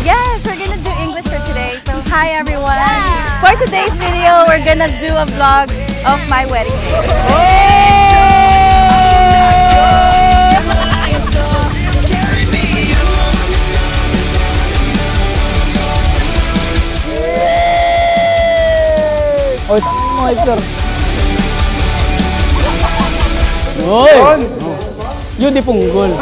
Yes, we're gonna do English for today. So hi everyone. For today's video, we're gonna do a vlog of my wedding day. Oy, mo Hector. Oy! Yun di punggol.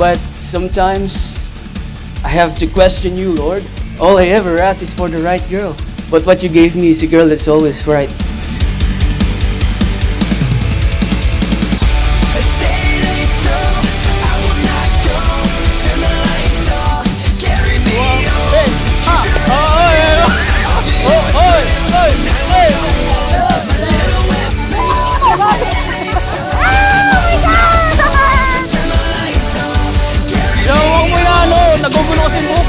But sometimes I have to question you, Lord. All I ever ask is for the right girl. But what you gave me is a girl that's always right. Nagugulo kasi mo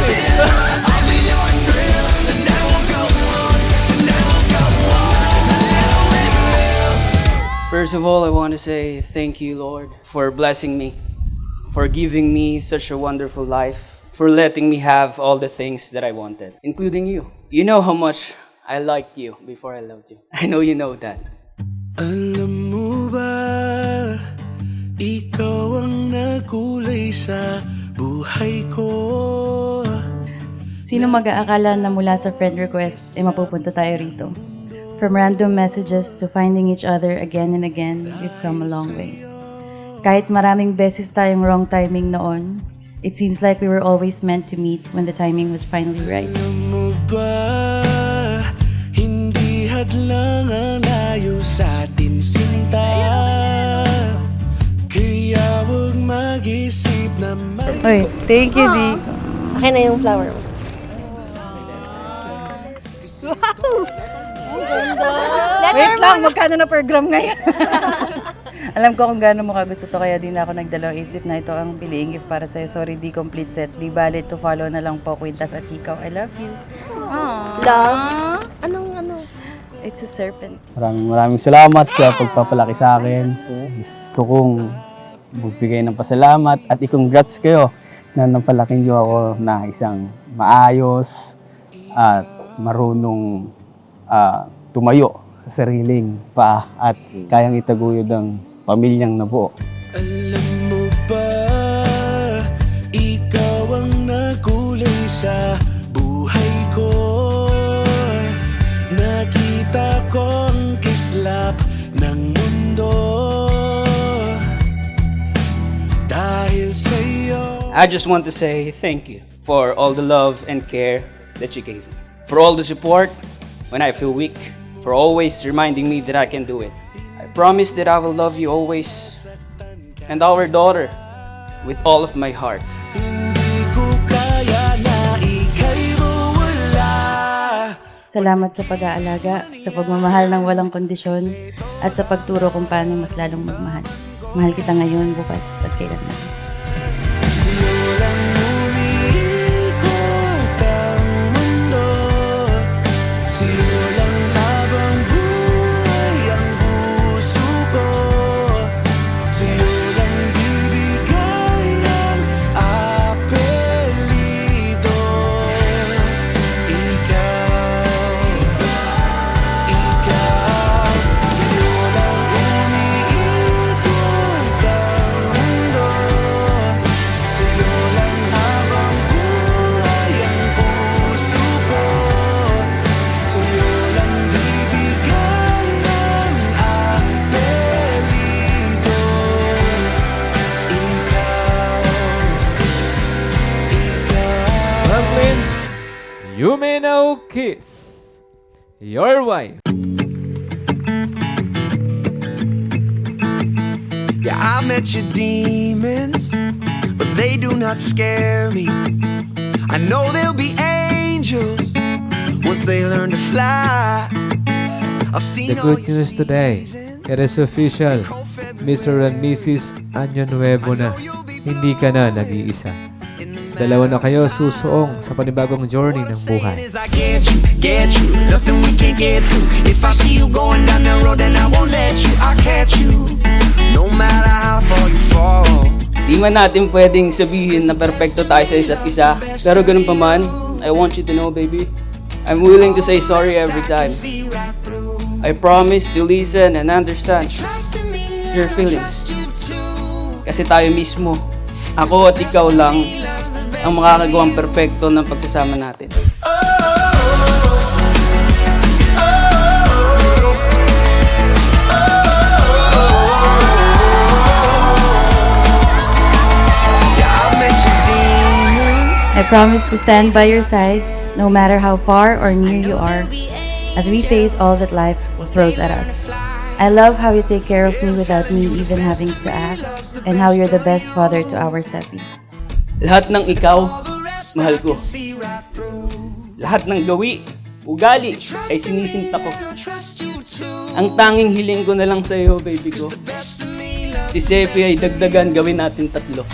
First of all, I want to say thank you, Lord, for blessing me, for giving me such a wonderful life, for letting me have all the things that I wanted, including you. You know how much I liked you before I loved you. I know you know that. Alam mo ba, ikaw ang nagkulay sa buhay ko. Sino mag-aakala na mula sa friend request ay mapupunta tayo rito? From random messages to finding each other again and again, we've come a long way. Kahit maraming beses tayong wrong timing noon, it seems like we were always meant to meet when the timing was finally right. Alam mo ba, hindi hadlang ang layo sa atin sinta. Kaya huwag mag-isip na Oy, thank you, Di. Akin na yung flower mo. Wait lang, magkano na per gram ngayon? Alam ko kung gaano mo kagusto to, kaya din ako nagdalawang isip na ito ang piliing gift para sa'yo. Sorry, di complete set. Di valid to follow na lang po, Quintas at Hikaw. I love you. Love? Anong ano? It's a serpent. Maraming salamat sa pagpapalaki sa akin. Gusto kong magbigay ng pasalamat at i-congrats kayo na napalaki niyo ako na isang maayos at marunong tumayo sa sariling paa at kayang itaguyod ang pamilyang nabuo. Alam mo ba, ikaw ang nagkulay sa buhay ko. Nakita kong kislap ng mundo dahil sa'yo. I just want to say thank you for all the love and care that you gave me, for all the support when I feel weak, for always reminding me that I can do it. I promise that I will love you always and our daughter with all of my heart. Hindi ko kaya na ika'y mawala. Salamat sa pag-aalaga, sa pagmamahal ng walang kondisyon, at sa pagturo kung paano mas lalong magmahal. Mahal kita ngayon, bukas, at kailanman. Sa'yo lang umiikot ang mundo. Sa'yo lang habang buhay ang puso ko. Sa'yo lang bibigay ang apelido. Ikaw, sa'yo lang umiikot ang mundo. Sa'yo lang habang buhay ang puso ko. Sa'yo lang bibigay ang apelido. Ikaw. Franklin, you may now kiss your wife. Yeah, I met your demons, but they do not scare me. I know they'll be angels once they learn to fly. I've seen The all good your news today, seasons. it is official. Mr. and Mrs. Año Nuevo na. Hindi ka na nag-iisa. Dalawa na kayo susuong sa panibagong journey ng buhay. Is I get you, nothing we can't get through. If I see you going down that road, then I won't let you. I catch you, no matter how far you fall. Di man natin pwedeng sabihin na perfecto tayo sa isa't isa, pero ganun pa man, I want you to know, baby, I'm willing to say sorry every time. See right through. I promise to listen and understand Trust in me, your feelings. trust you too. Kasi tayo mismo, ako at ikaw lang, ang makakagawang perfecto ng pagsasama natin. Yeah, I met your demons. I promise to stand by your side, no matter how far or near you are, as we face all that life throws at us. I love how you take care of me without me even having to ask, and how you're the best father to our Seppi. Lahat ng ikaw, mahal ko. Lahat ng gawi, ugali, ay sinisinta ko. Ang tanging hiling ko na lang sa iyo, baby ko. Si Seppi ay dagdagan, gawin natin 3.